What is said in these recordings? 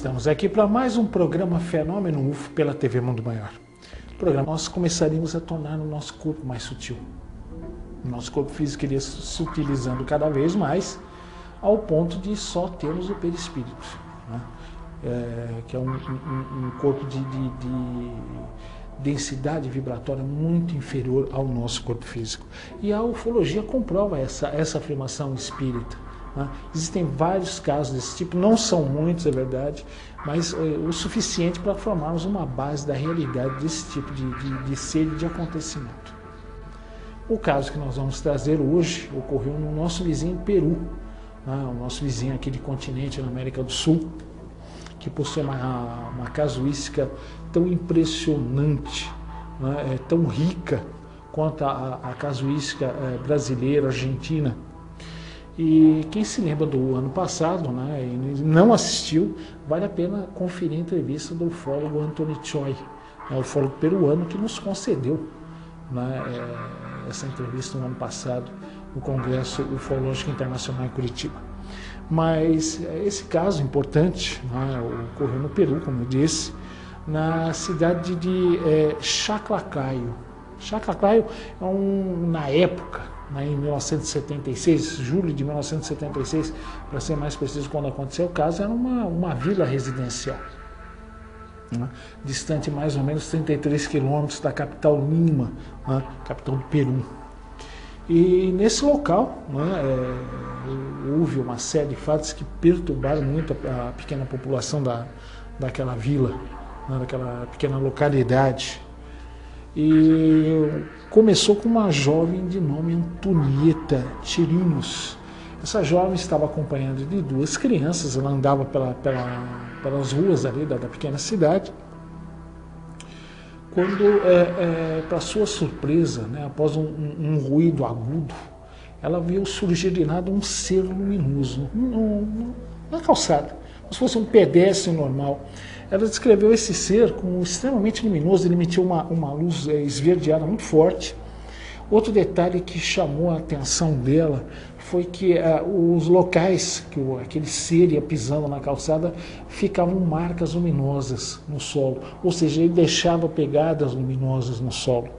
Estamos aqui para mais um programa Fenômeno UFO pela TV Mundo Maior. No programa nós começaríamos a tornar o nosso corpo mais sutil. O nosso corpo físico iria se utilizando cada vez mais ao ponto de só termos o perispírito, né? Que é um corpo de densidade vibratória muito inferior ao nosso corpo físico. E a ufologia comprova essa afirmação espírita. Existem vários casos desse tipo, não são muitos, é verdade, mas o suficiente para formarmos uma base da realidade desse tipo de ser e de acontecimento. O caso que nós vamos trazer hoje ocorreu no nosso vizinho Peru, o nosso vizinho aqui de continente, na América do Sul, que possui uma casuística tão impressionante, tão rica quanto a casuística brasileira, argentina. E quem se lembra do ano passado, e não assistiu, vale a pena conferir a entrevista do ufólogo Anthony Choi, o ufólogo peruano que nos concedeu essa entrevista no ano passado no Congresso Ufológico Internacional em Curitiba. Mas esse caso importante ocorreu no Peru, como eu disse, na cidade de Chaclacayo. Chaclacayo na época, em 1976, julho de 1976, para ser mais preciso, quando aconteceu o caso, era uma vila residencial, distante mais ou menos 33 quilômetros da capital Lima, capital do Peru. E nesse local houve uma série de fatos que perturbaram muito a pequena população daquela vila, daquela pequena localidade. E começou com uma jovem de nome Antonieta Chirinos. Essa jovem estava acompanhada de duas crianças, ela andava pelas ruas ali da pequena cidade, quando, para sua surpresa, após um ruído agudo, ela viu surgir de nada um ser luminoso na calçada, como se fosse um pedestre normal. Ela descreveu esse ser como extremamente luminoso, ele emitiu uma luz esverdeada muito forte. Outro detalhe que chamou a atenção dela foi que os locais que aquele ser ia pisando na calçada ficavam marcas luminosas no solo, ou seja, ele deixava pegadas luminosas no solo.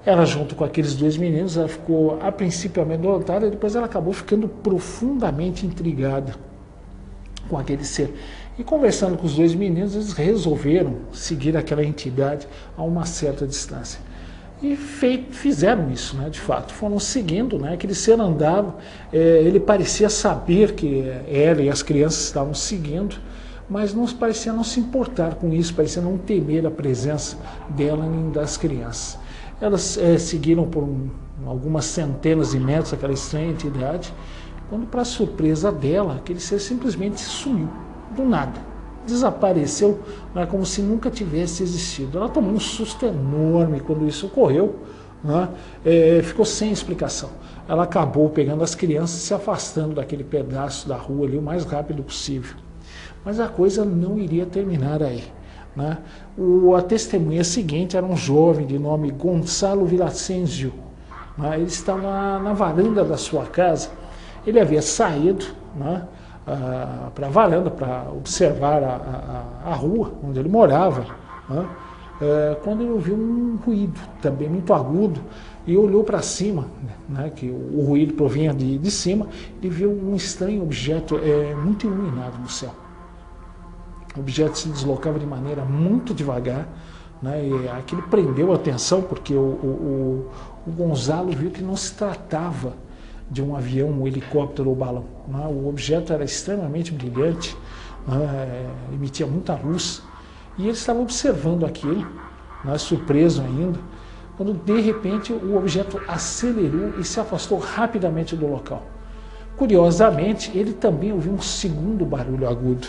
Ela, junto com aqueles dois meninos, ela ficou a princípio amedrontada e depois ela acabou ficando profundamente intrigada com aquele ser. E conversando com os dois meninos, eles resolveram seguir aquela entidade a uma certa distância. E fizeram isso, de fato. Foram seguindo, aquele ser andava, ele parecia saber que ela e as crianças estavam seguindo, mas parecia não se importar com isso, parecia não temer a presença dela nem das crianças. Elas seguiram por algumas centenas de metros aquela estranha entidade, quando, para surpresa dela, aquele ser simplesmente sumiu, do nada. Desapareceu, como se nunca tivesse existido. Ela tomou um susto enorme quando isso ocorreu, ficou sem explicação. Ela acabou pegando as crianças e se afastando daquele pedaço da rua ali o mais rápido possível. Mas a coisa não iria terminar aí. A testemunha seguinte era um jovem de nome Gonçalo Villavicencio. Ele estava na varanda da sua casa. Ele havia saído para a varanda para observar a rua onde ele morava, quando ele ouviu um ruído também muito agudo e olhou para cima, que o ruído provinha de cima. Ele viu um estranho objeto muito iluminado no céu. O objeto se deslocava de maneira muito devagar, e aquilo prendeu a atenção porque o Gonzalo viu que não se tratava de um avião, um helicóptero ou balão. O objeto era extremamente brilhante, emitia muita luz, e ele estava observando aquilo, surpreso ainda, quando de repente o objeto acelerou e se afastou rapidamente do local. Curiosamente, ele também ouviu um segundo barulho agudo,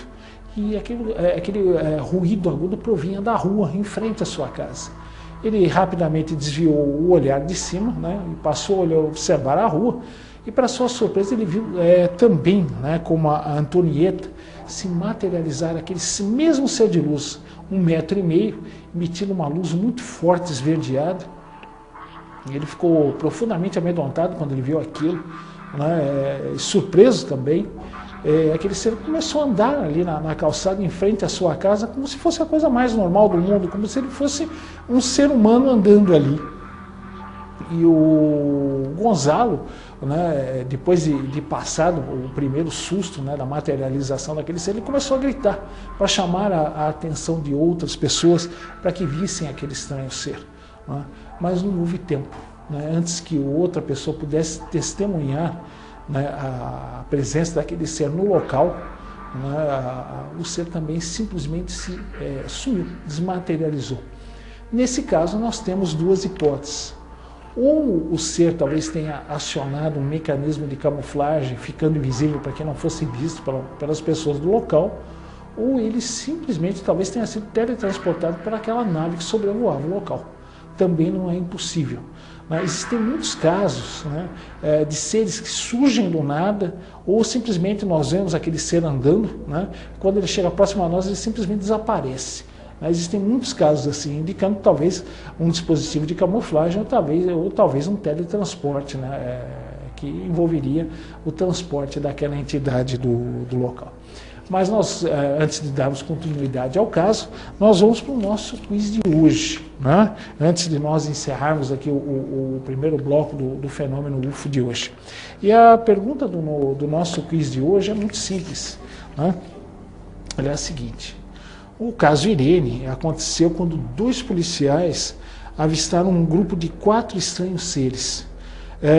e aquele ruído agudo provinha da rua, em frente à sua casa. Ele rapidamente desviou o olhar de cima, e passou a observar a rua. E, para sua surpresa, ele viu também, como a Antonieta, se materializar aquele mesmo ser de luz, 1,5 metros, emitindo uma luz muito forte, esverdeada. E ele ficou profundamente amedrontado quando ele viu aquilo, surpreso também. aquele ser começou a andar ali na calçada em frente à sua casa como se fosse a coisa mais normal do mundo, como se ele fosse um ser humano andando ali. E o Gonzalo, né, depois de passado o primeiro susto, né, da materialização daquele ser, ele começou a gritar para chamar a atenção de outras pessoas para que vissem aquele estranho ser. Né? Mas não houve tempo. Né? Antes que outra pessoa pudesse testemunhar, né, a presença daquele ser no local, né, o ser também simplesmente sumiu, desmaterializou. Nesse caso, nós temos duas hipóteses. Ou o ser talvez tenha acionado um mecanismo de camuflagem, ficando invisível para que não fosse visto pelas pessoas do local, ou ele simplesmente talvez tenha sido teletransportado para aquela nave que sobrevoava o local. Também não é impossível. Mas existem muitos casos, né, de seres que surgem do nada, ou simplesmente nós vemos aquele ser andando, né, quando ele chega próximo a nós, ele simplesmente desaparece. Existem muitos casos assim, indicando talvez um dispositivo de camuflagem ou talvez um teletransporte, né, que envolveria o transporte daquela entidade do local. Mas nós, antes de darmos continuidade ao caso, nós vamos para o nosso quiz de hoje. Né? Antes de nós encerrarmos aqui o primeiro bloco do fenômeno UFO de hoje. E a pergunta do nosso quiz de hoje é muito simples. Né? Ela é a seguinte: o caso Irene aconteceu quando 2 policiais avistaram um grupo de 4 estranhos seres.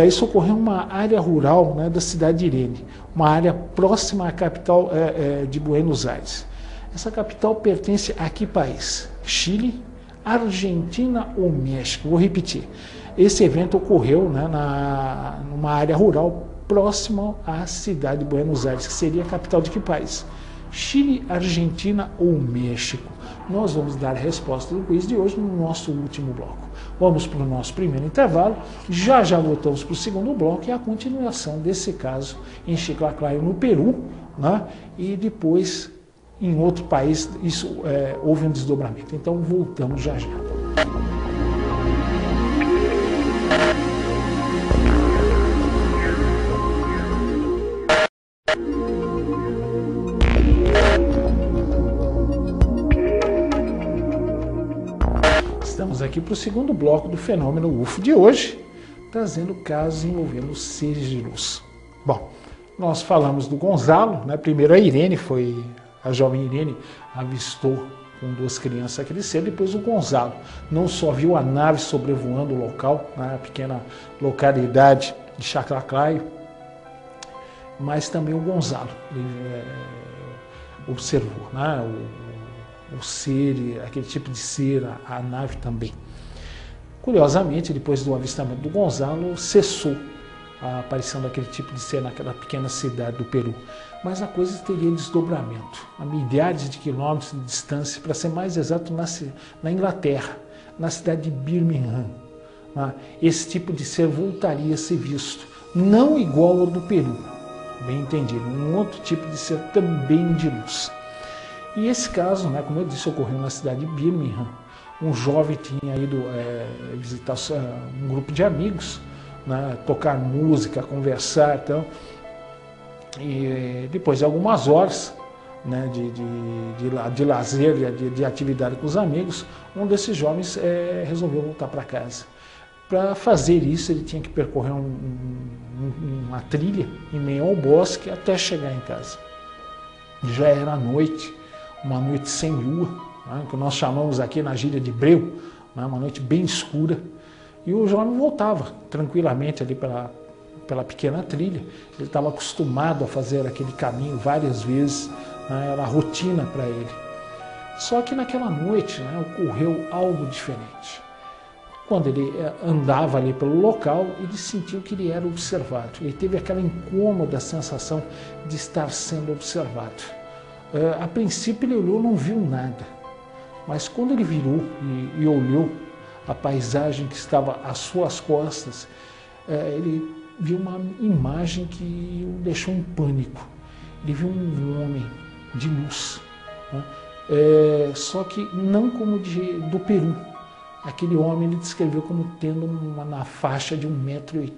Isso ocorreu em uma área rural, né, da cidade de Irene, uma área próxima à capital de Buenos Aires. Essa capital pertence a que país? Chile, Argentina ou México? Vou repetir. Esse evento ocorreu, né, numa área rural próxima à cidade de Buenos Aires, que seria a capital de que país? Chile, Argentina ou México? Nós vamos dar a resposta do quiz de hoje no nosso último bloco. Vamos para o nosso primeiro intervalo, já voltamos para o segundo bloco e a continuação desse caso em Chiclayo, no Peru, né? E depois em outro país houve um desdobramento. Então voltamos já. Estamos aqui para o segundo bloco do fenômeno UFO de hoje, trazendo casos envolvendo seres de luz. Bom, nós falamos do Gonzalo, né? Primeiro a jovem Irene avistou com 2 crianças aquele ser, depois o Gonzalo não só viu a nave sobrevoando o local, na pequena localidade de Chiclayo, mas também o Gonzalo observou, né, o ser, aquele tipo de ser, a nave também. Curiosamente, depois do avistamento do Gonzalo, cessou a aparição daquele tipo de ser naquela pequena cidade do Peru. Mas a coisa teria desdobramento, a milhares de quilômetros de distância, para ser mais exato, na Inglaterra, na cidade de Birmingham. Esse tipo de ser voltaria a ser visto, não igual ao do Peru, bem entendido, um outro tipo de ser também de luz. E esse caso, né, como eu disse, ocorreu na cidade de Birmingham. Um jovem tinha ido visitar um grupo de amigos, né, tocar música, conversar, então, e depois de algumas horas, né, de lazer, de atividade com os amigos, um desses jovens resolveu voltar para casa. Para fazer isso, ele tinha que percorrer uma trilha em meio ao bosque até chegar em casa. Já era noite, uma noite sem lua, né, que nós chamamos aqui na gíria de breu, né, uma noite bem escura, e o jovem voltava tranquilamente ali pela pequena trilha. Ele estava acostumado a fazer aquele caminho várias vezes, né, era rotina para ele. Só que naquela noite, né, ocorreu algo diferente. Quando ele andava ali pelo local, ele sentiu que ele era observado. Ele teve aquela incômoda sensação de estar sendo observado. A princípio ele olhou e não viu nada, mas quando ele virou e olhou a paisagem que estava às suas costas, ele viu uma imagem que o deixou em pânico. Ele viu um homem de luz, né? Só que não como do Peru. Aquele homem ele descreveu como tendo na faixa de 1,80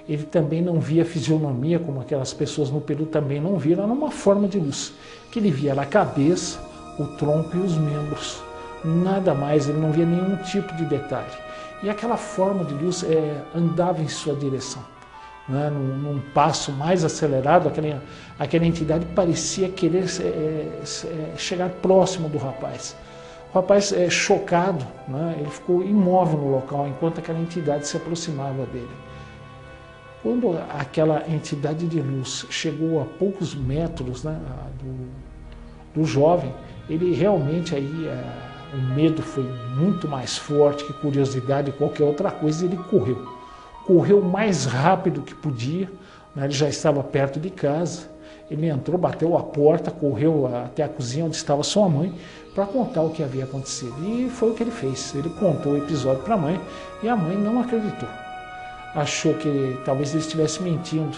m. ele também não via fisionomia, como aquelas pessoas no Peru também não viram, era uma forma de luz, que ele via a cabeça, o tronco e os membros, nada mais, ele não via nenhum tipo de detalhe. E aquela forma de luz andava em sua direção, né? Num passo mais acelerado, aquela entidade parecia querer chegar próximo do rapaz. O rapaz, chocado, né? Ele ficou imóvel no local enquanto aquela entidade se aproximava dele. Quando aquela entidade de luz chegou a poucos metros, né, do jovem, ele realmente aí o medo foi muito mais forte que curiosidade e qualquer outra coisa, e ele correu o mais rápido que podia, né, ele já estava perto de casa, ele entrou, bateu a porta, correu até a cozinha onde estava sua mãe para contar o que havia acontecido, e foi o que ele fez. Ele contou o episódio para a mãe e a mãe não acreditou, achou que talvez ele estivesse mentindo.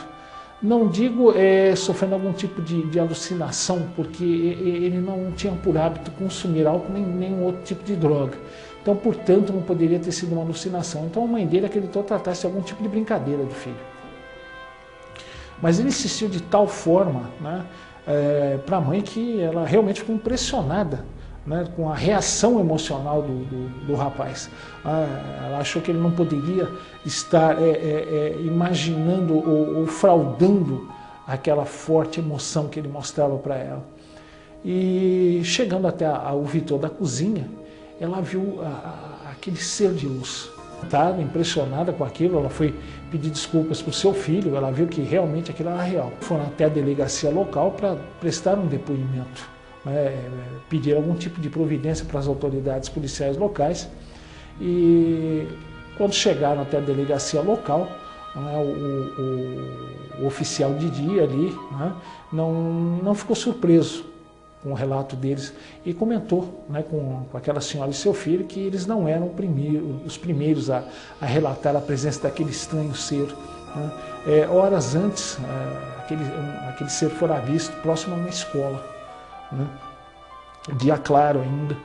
Não digo sofrendo algum tipo de alucinação, porque ele não tinha por hábito consumir álcool nem nenhum outro tipo de droga. Então, portanto, não poderia ter sido uma alucinação. Então, a mãe dele acreditou tratar-se de algum tipo de brincadeira do filho. Mas ele insistiu de tal forma, né, para a mãe, que ela realmente ficou impressionada, né, com a reação emocional do rapaz. Ela achou que ele não poderia estar imaginando ou fraudando aquela forte emoção que ele mostrava para ela. E chegando até o Vitor da cozinha, ela viu aquele ser de luz. Impressionada com aquilo, ela foi pedir desculpas para o seu filho, ela viu que realmente aquilo era real. Foram até a delegacia local para prestar um depoimento, pedir algum tipo de providência para as autoridades policiais locais. E quando chegaram até a delegacia local, o oficial de dia ali, né, não ficou surpreso com o relato deles e comentou, né, com aquela senhora e seu filho, que eles não eram os primeiros a relatar a presença daquele estranho ser, né. Horas antes, aquele ser fora visto próximo a uma escola, né, dia claro ainda.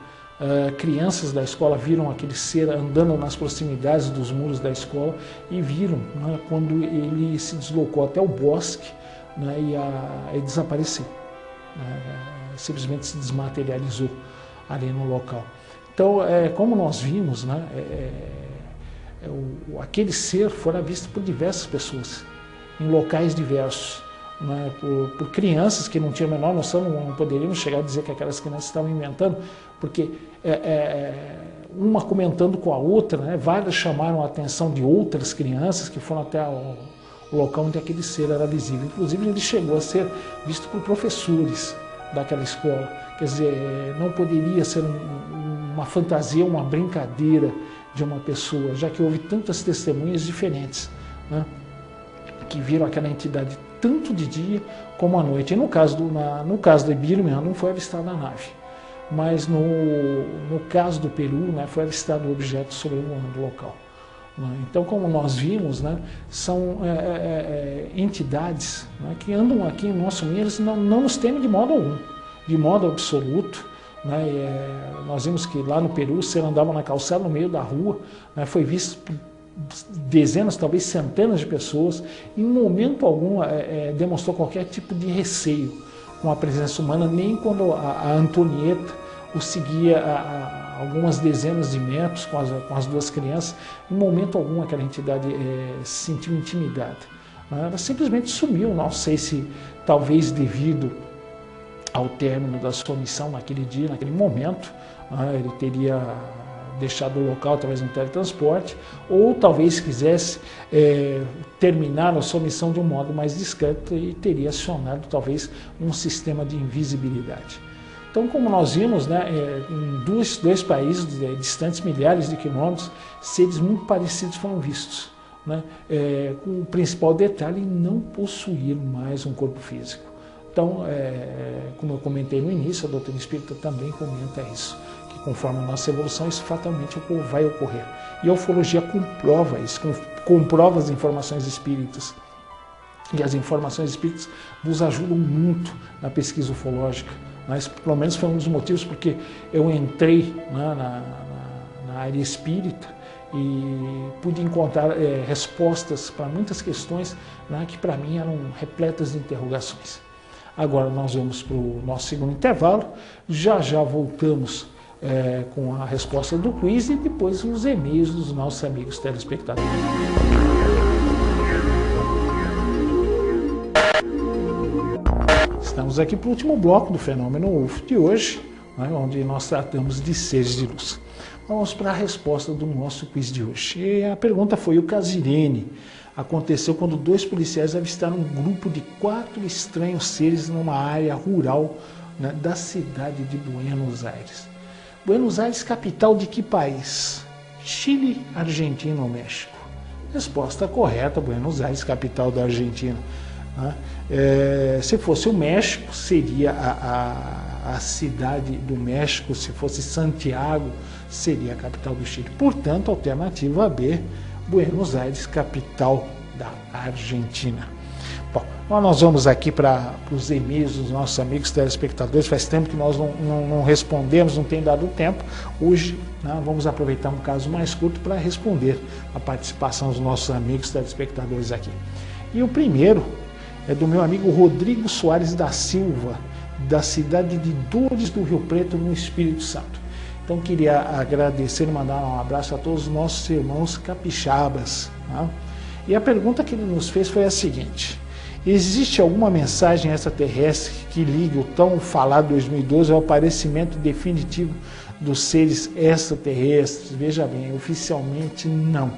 Crianças da escola viram aquele ser andando nas proximidades dos muros da escola e viram, né, quando ele se deslocou até o bosque, né, e desapareceu. Simplesmente se desmaterializou ali no local. Então, como nós vimos, né, aquele ser fora visto por diversas pessoas, em locais diversos, né, por crianças que não tinham a menor noção, não poderíamos chegar a dizer que aquelas crianças estavam inventando, porque uma comentando com a outra, né, várias chamaram a atenção de outras crianças que foram até o local onde aquele ser era visível. Inclusive, ele chegou a ser visto por professores daquela escola. Quer dizer, não poderia ser uma fantasia, uma brincadeira de uma pessoa, já que houve tantas testemunhas diferentes, né, que viram aquela entidade tanto de dia como à noite. E no caso do Ibirman, não foi avistada a nave, mas no caso do Peru, né, foi avistado o objeto sobrevoando o local. Então, como nós vimos, né, são entidades, né, que andam aqui em nosso meio, eles não nos temem de modo algum, de modo absoluto. Né, nós vimos que lá no Peru, o ser andava na calçada, no meio da rua, né, foi visto por dezenas, talvez centenas de pessoas, em momento algum demonstrou qualquer tipo de receio com a presença humana, nem quando a Antonieta o seguia a algumas dezenas de metros com as duas crianças. Em momento algum aquela entidade se sentiu intimidada. Ela simplesmente sumiu, não sei se talvez devido ao término da sua missão naquele dia, naquele momento, ele teria deixado o local através de um teletransporte, ou talvez quisesse terminar a sua missão de um modo mais discreto e teria acionado talvez um sistema de invisibilidade. Então, como nós vimos, né, em dois países distantes milhares de quilômetros, seres muito parecidos foram vistos, né, com o principal detalhe em não possuir mais um corpo físico. Então, como eu comentei no início, a doutrina espírita também comenta isso, que conforme a nossa evolução, isso fatalmente vai ocorrer. E a ufologia comprova isso, comprova as informações espíritas. E as informações espíritas nos ajudam muito na pesquisa ufológica. Mas, pelo menos, foi um dos motivos porque eu entrei, né, na área espírita e pude encontrar respostas para muitas questões, né, que para mim eram repletas de interrogações. Agora nós vamos para o nosso segundo intervalo, já voltamos com a resposta do quiz e depois os e-mails dos nossos amigos telespectadores. Estamos aqui para o último bloco do Fenômeno UFO de hoje, né, onde nós tratamos de seres de luz. Vamos para a resposta do nosso quiz de hoje. E a pergunta foi: o caso Irene aconteceu quando 2 policiais avistaram um grupo de 4 estranhos seres numa área rural, né, da cidade de Buenos Aires. Buenos Aires, capital de que país? Chile, Argentina ou México? Resposta correta: Buenos Aires, capital da Argentina. Se fosse o México, seria a cidade do México. Se fosse Santiago, seria a capital do Chile. Portanto, alternativa B, Buenos Aires, capital da Argentina. Bom, nós vamos aqui para os e-mails dos nossos amigos telespectadores. Faz tempo que nós não respondemos, não tem dado tempo. Hoje, né, vamos aproveitar um caso mais curto para responder a participação dos nossos amigos telespectadores aqui. E o primeiro é do meu amigo Rodrigo Soares da Silva, da cidade de Dores do Rio Preto, no Espírito Santo. Então queria agradecer e mandar um abraço a todos os nossos irmãos capixabas. Tá? E a pergunta que ele nos fez foi a seguinte: existe alguma mensagem extraterrestre que ligue o tão falado 2012 ao aparecimento definitivo dos seres extraterrestres? Veja bem, oficialmente não.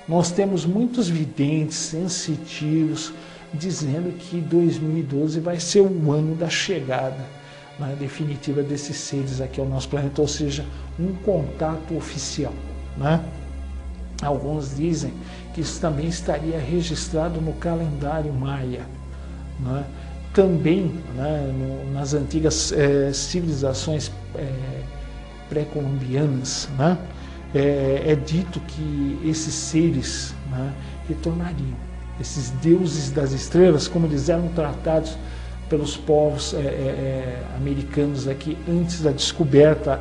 Nós temos muitos videntes sensitivos dizendo que 2012 vai ser o ano da chegada, né, definitiva desses seres aqui ao nosso planeta, ou seja, um contato oficial. Né? Alguns dizem que isso também estaria registrado no calendário maia. Né? Também, né, nas antigas civilizações pré-colombianas, né, é dito que esses seres, né, retornariam. Esses deuses das estrelas, como eles eram tratados pelos povos americanos aqui antes da descoberta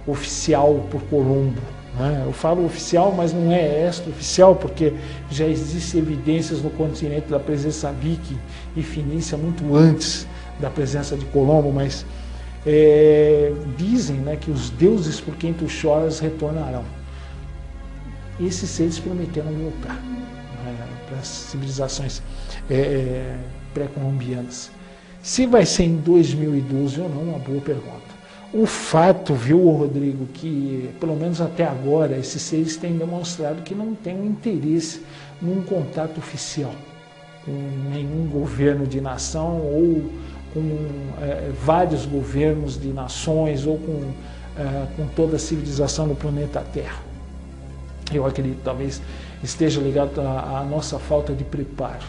oficial por Colombo. Né? Eu falo oficial, mas não é extra-oficial, porque já existem evidências no continente da presença viking e fenícia muito antes da presença de Colombo, mas dizem, né, que os deuses por quem tu choras retornarão. Esses seres prometeram voltar para as civilizações pré-colombianas. Se vai ser em 2012 ou não, uma boa pergunta. O fato, viu, Rodrigo, que pelo menos até agora esses seres têm demonstrado que não têm um interesse num contato oficial com nenhum governo de nação ou com vários governos de nações ou com toda a civilização do planeta Terra. Eu acredito, talvez esteja ligado à nossa falta de preparo.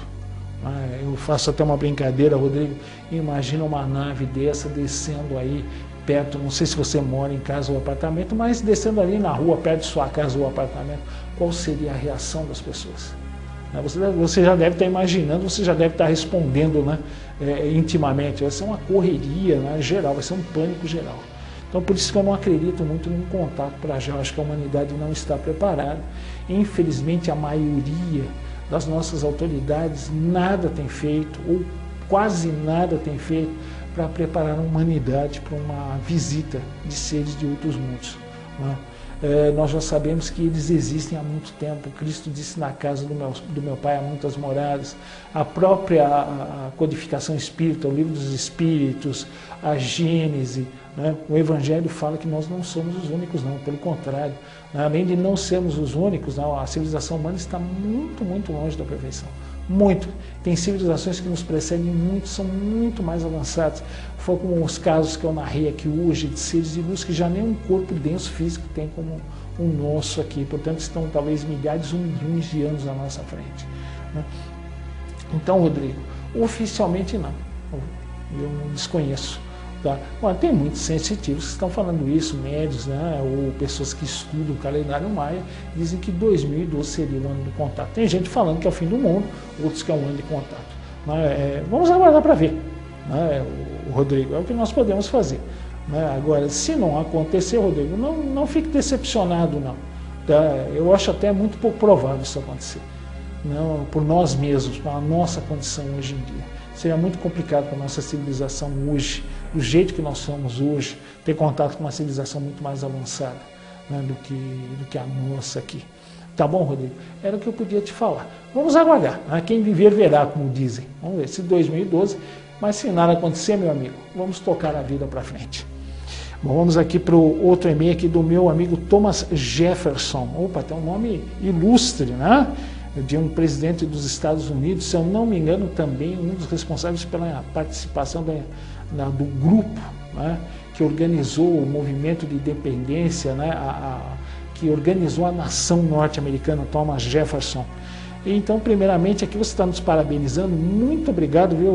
Eu faço até uma brincadeira, Rodrigo, imagina uma nave dessa descendo aí perto, não sei se você mora em casa ou apartamento, mas descendo ali na rua, perto de sua casa ou apartamento, qual seria a reação das pessoas? Você já deve estar imaginando, você já deve estar respondendo, né, intimamente. Vai ser uma correria, né, geral, vai ser um pânico geral. Então, por isso que eu não acredito muito num contato para já. Eu acho que a humanidade não está preparada. Infelizmente, a maioria das nossas autoridades nada tem feito, ou quase nada tem feito, para preparar a humanidade para uma visita de seres de outros mundos. Né? Nós já sabemos que eles existem há muito tempo. Cristo disse: na casa do meu Pai há muitas moradas. A própria codificação espírita, o livro dos Espíritos, a Gênese, né? O Evangelho fala que nós não somos os únicos, não, pelo contrário. Né? Além de não sermos os únicos, não, a civilização humana está muito, muito longe da perfeição. Muito. Tem civilizações que nos precedem muito, são muito mais avançadas. Foi como os casos que eu narrei aqui hoje, de seres de luz que já nem um corpo denso físico tem como o nosso aqui. Portanto, estão talvez milhares ou milhões de anos à nossa frente. Né? Então, Rodrigo, oficialmente não. Eu não desconheço. Tá? Bom, tem muitos sensitivos que estão falando isso, médios, né, ou pessoas que estudam o calendário maia, dizem que 2012 seria o ano do contato. Tem gente falando que é o fim do mundo, outros que é o ano de contato. Vamos aguardar para ver, né, o Rodrigo, é o que nós podemos fazer. Né? Agora, se não acontecer, Rodrigo, não fique decepcionado, não. Tá? Eu acho até muito pouco provável isso acontecer. Não, por nós mesmos, com a nossa condição hoje em dia. Seria muito complicado para a nossa civilização hoje, do jeito que nós somos hoje, ter contato com uma civilização muito mais avançada, né, do que a nossa aqui. Tá bom, Rodrigo? Era o que eu podia te falar. Vamos aguardar. Né? Quem viver verá, como dizem. Vamos ver se 2012, mas se nada acontecer, meu amigo, vamos tocar a vida para frente. Bom, vamos aqui para o outro e-mail aqui do meu amigo Thomas Jefferson. Opa, tem um nome ilustre, né? De um presidente dos Estados Unidos, se eu não me engano, também um dos responsáveis pela participação do grupo, né, que organizou o movimento de independência, né, que organizou a nação norte-americana, Thomas Jefferson. E, então, primeiramente, aqui você está nos parabenizando, muito obrigado, viu,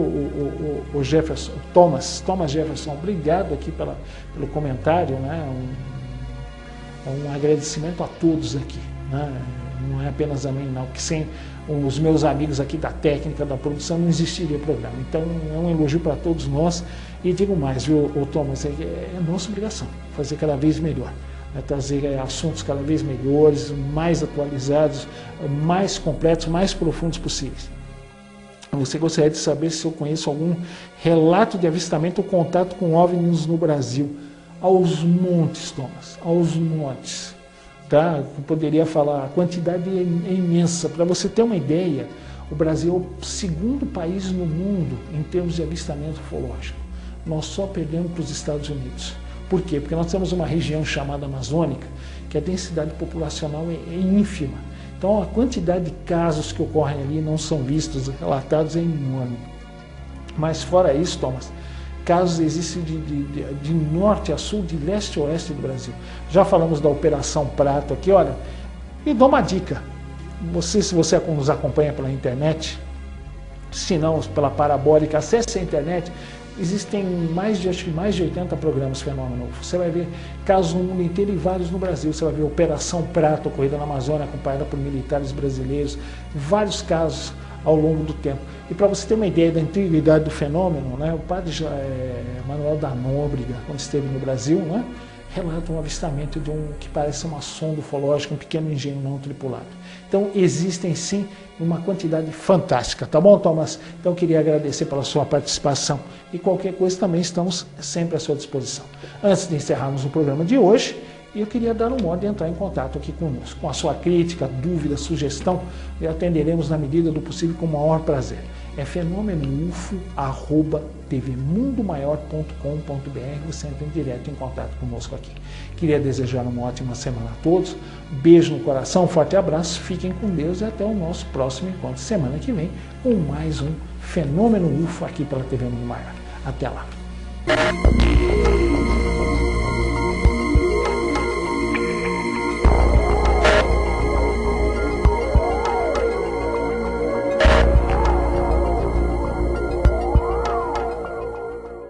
o Jefferson, Thomas Jefferson, obrigado aqui pelo comentário, né, um agradecimento a todos aqui, né. Não é apenas a mim, não, que sem os meus amigos aqui da técnica, da produção, não existiria programa. Então, é um elogio para todos nós. E digo mais, viu, Thomas, é nossa obrigação fazer cada vez melhor, né, trazer assuntos cada vez melhores, mais atualizados, mais completos, mais profundos possíveis. Você gostaria de saber se eu conheço algum relato de avistamento ou contato com OVNIs no Brasil? Aos montes, Thomas, aos montes. Tá? Eu poderia falar, a quantidade é imensa. Para você ter uma ideia, o Brasil é o segundo país no mundo em termos de avistamento ufológico. Nós só perdemos para os Estados Unidos. Por quê? Porque nós temos uma região chamada Amazônica, que a densidade populacional é ínfima. Então a quantidade de casos que ocorrem ali não são vistos, relatados, é enorme. Mas fora isso, Thomas, casos existem de norte a sul, de leste a oeste do Brasil. Já falamos da Operação Prato aqui, olha, e dou uma dica. Se você nos acompanha pela internet, se não pela parabólica, acesse a internet, existem acho que mais de 80 programas Fenômeno UFO. Você vai ver casos no mundo inteiro e vários no Brasil. Você vai ver Operação Prato, ocorrida na Amazônia, acompanhada por militares brasileiros, vários casos ao longo do tempo. E para você ter uma ideia da antiguidade do fenômeno, né, o padre Manuel da Nóbrega, quando esteve no Brasil, né, relata um avistamento de que parece uma sonda ufológica, um pequeno engenho não tripulado. Então existem sim uma quantidade fantástica, tá bom, Thomas? Então queria agradecer pela sua participação e qualquer coisa também estamos sempre à sua disposição. Antes de encerrarmos o programa de hoje, eu queria dar um modo de entrar em contato aqui conosco. Com a sua crítica, dúvida, sugestão, e atenderemos na medida do possível com o maior prazer. É fenomenofo@tvmundomaior.com.br. Você entra direto em contato conosco aqui. Queria desejar uma ótima semana a todos. Beijo no coração, um forte abraço, fiquem com Deus e até o nosso próximo encontro semana que vem com mais um Fenômeno UFO aqui pela TV Mundo Maior. Até lá.